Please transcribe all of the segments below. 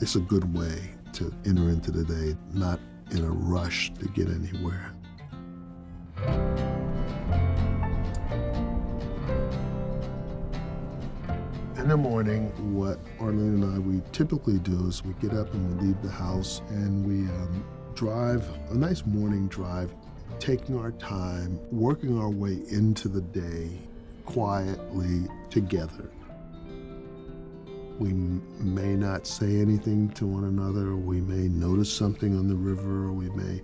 it's a good way to enter into the day, not in a rush to get anywhere. In the morning, what Arlene and I, we typically do is we get up and we leave the house and we drive, a nice morning drive, taking our time, working our way into the day quietly together. We may not say anything to one another, we may notice something on the river, or we may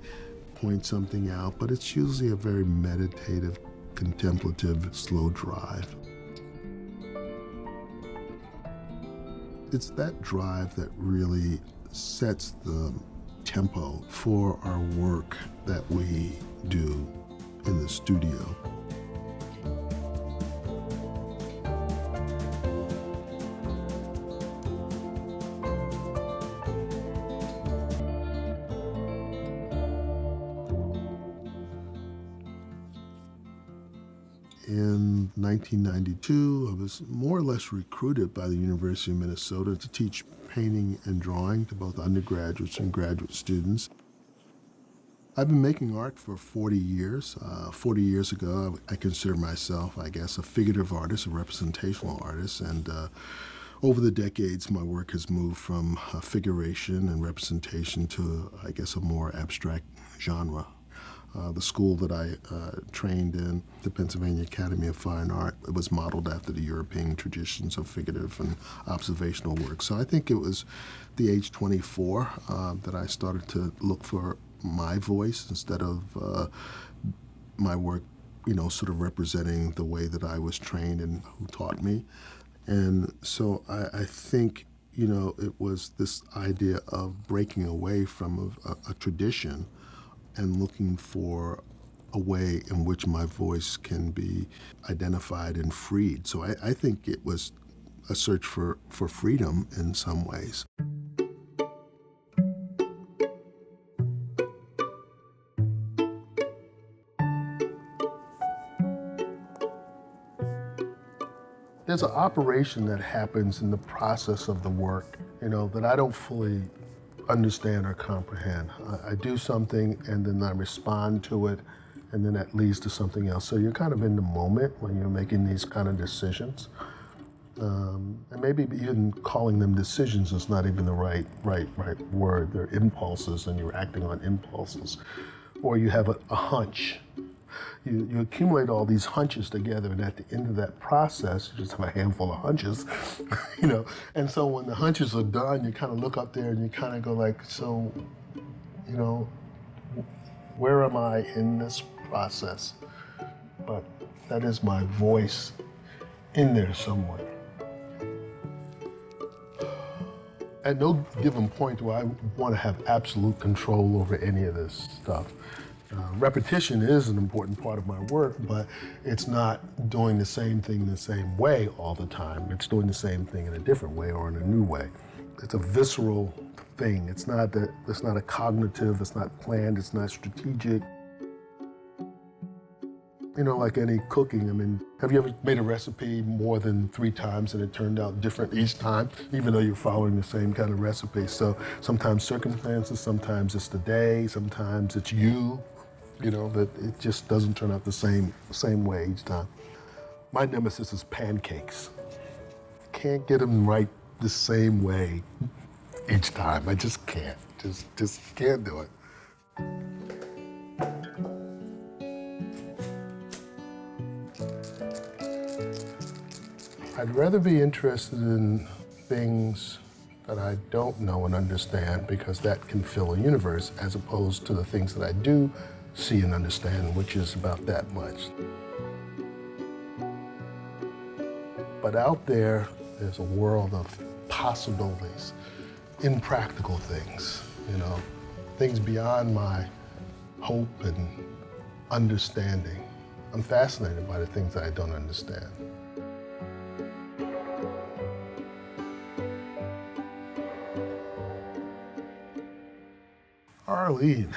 point something out, but it's usually a very meditative, contemplative, slow drive. It's that drive that really sets the tempo for our work that we do in the studio. In 1992, I was more or less recruited by the University of Minnesota to teach painting and drawing to both undergraduates and graduate students. I've been making art for 40 years. 40 years ago, I consider myself, I guess, a figurative artist, a representational artist, and over the decades, my work has moved from figuration and representation to, I guess, a more abstract genre. The school that I trained in, the Pennsylvania Academy of Fine Art, it was modeled after the European traditions of figurative and observational work. So I think it was the age 24 that I started to look for my voice instead of my work, sort of representing the way that I was trained and who taught me. And so I think, it was this idea of breaking away from a tradition and looking for a way in which my voice can be identified and freed. So I think it was a search for freedom in some ways. There's an operation that happens in the process of the work, that I don't fully understand or comprehend. I do something and then I respond to it, and then that leads to something else. So you're kind of in the moment when you're making these kind of decisions. And maybe even calling them decisions is not even the right word. They're impulses and you're acting on impulses. Or you have a hunch. You accumulate all these hunches together, and at the end of that process, you just have a handful of hunches, And so when the hunches are done, you kind of look up there and you kind of go like, so, where am I in this process? But that is my voice in there somewhere. At no given point do I want to have absolute control over any of this stuff. Repetition is an important part of my work, but it's not doing the same thing the same way all the time. It's doing the same thing in a different way or in a new way. It's a visceral thing. It's not a cognitive, it's not planned, it's not strategic. Like any cooking, have you ever made a recipe more than 3 times and it turned out different each time, even though you're following the same kind of recipe? So sometimes circumstances, sometimes it's the day, sometimes it's you, that it just doesn't turn out the same way each time. My nemesis is pancakes. Can't get them right the same way each time. I just can't. Just can't do it. I'd rather be interested in things that I don't know and understand, because that can fill a universe, as opposed to the things that I do see and understand, which is about that much. But out there's a world of possibilities, impractical things, things beyond my hope and understanding. I'm fascinated by the things that I don't understand. Arlene.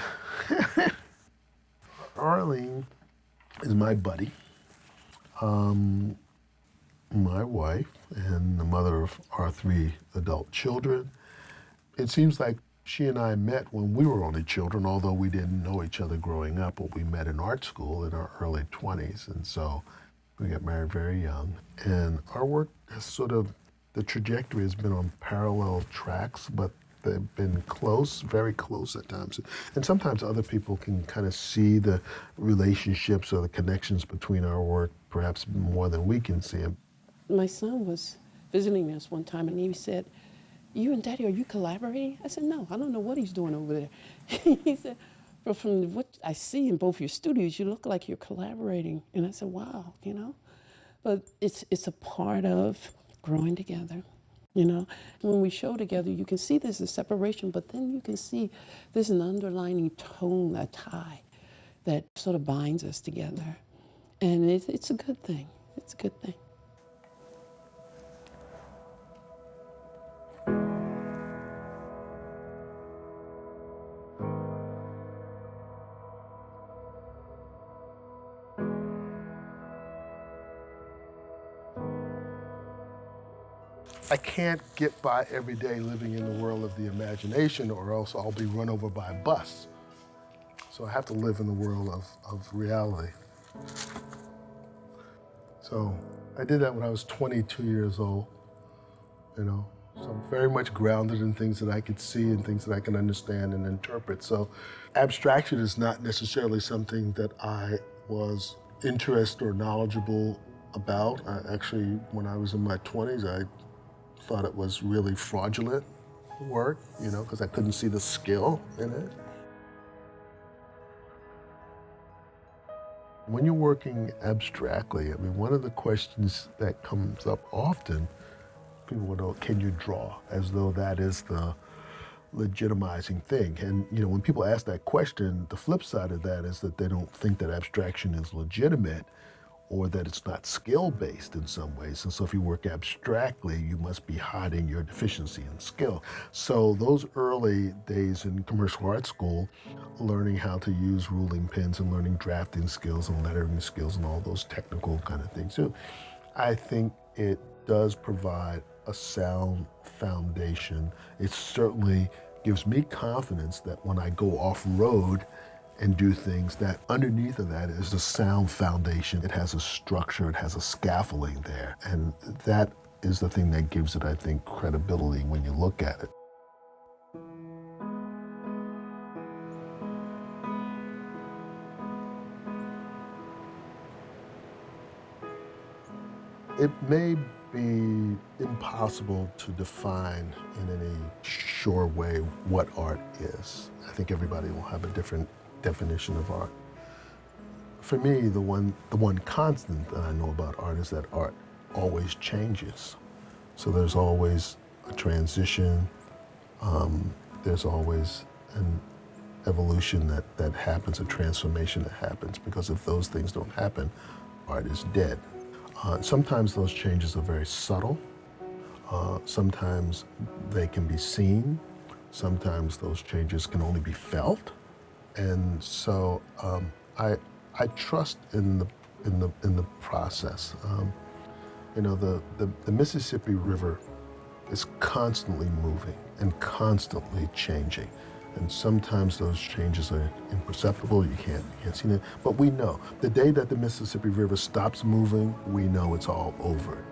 Arlene is my buddy, my wife, and the mother of our 3 adult children. It seems like she and I met when we were only children, although we didn't know each other growing up. But we met in art school in our early 20s, and so we got married very young. And our work has sort of, the trajectory has been on parallel tracks, but they've been close, very close at times. And sometimes other people can kind of see the relationships or the connections between our work perhaps more than we can see them. My son was visiting us one time and he said, "You and Daddy, are you collaborating?" I said, "No, I don't know what he's doing over there." He said, "But from what I see in both your studios, you look like you're collaborating." And I said, "Wow, you know." But it's a part of growing together. You know, when we show together, you can see there's a separation, but then you can see there's an underlining tone, a tie that sort of binds us together. And it's a good thing. It's a good thing. I can't get by every day living in the world of the imagination, or else I'll be run over by a bus. So I have to live in the world of reality. So I did that when I was 22 years old, you know. So I'm very much grounded in things that I could see and things that I can understand and interpret. So abstraction is not necessarily something that I was interested or knowledgeable about. Actually, when I was in my 20s, I thought it was really fraudulent work, you know, because I couldn't see the skill in it. When you're working abstractly, I mean, one of the questions that comes up often, people will know, can you draw? As though that is the legitimizing thing. And, you know, when people ask that question, the flip side of that is that they don't think that abstraction is legitimate or that it's not skill-based in some ways. And so if you work abstractly, you must be hiding your deficiency in skill. So those early days in commercial art school, learning how to use ruling pens and learning drafting skills and lettering skills and all those technical kind of things too, I think it does provide a sound foundation. It certainly gives me confidence that when I go off-road and do things, that underneath of that is a sound foundation. It has a structure, it has a scaffolding there. And that is the thing that gives it, I think, credibility when you look at it. It may be impossible to define in any sure way what art is. I think everybody will have a different definition of art. For me, the one constant that I know about art is that art always changes. So there's always a transition. There's always an evolution that happens, a transformation that happens, because if those things don't happen, art is dead. Sometimes those changes are very subtle. Sometimes they can be seen. Sometimes those changes can only be felt. And so I trust in the process. You know, the Mississippi River is constantly moving and constantly changing. And sometimes those changes are imperceptible, you can't see them. But we know the day that the Mississippi River stops moving, we know it's all over.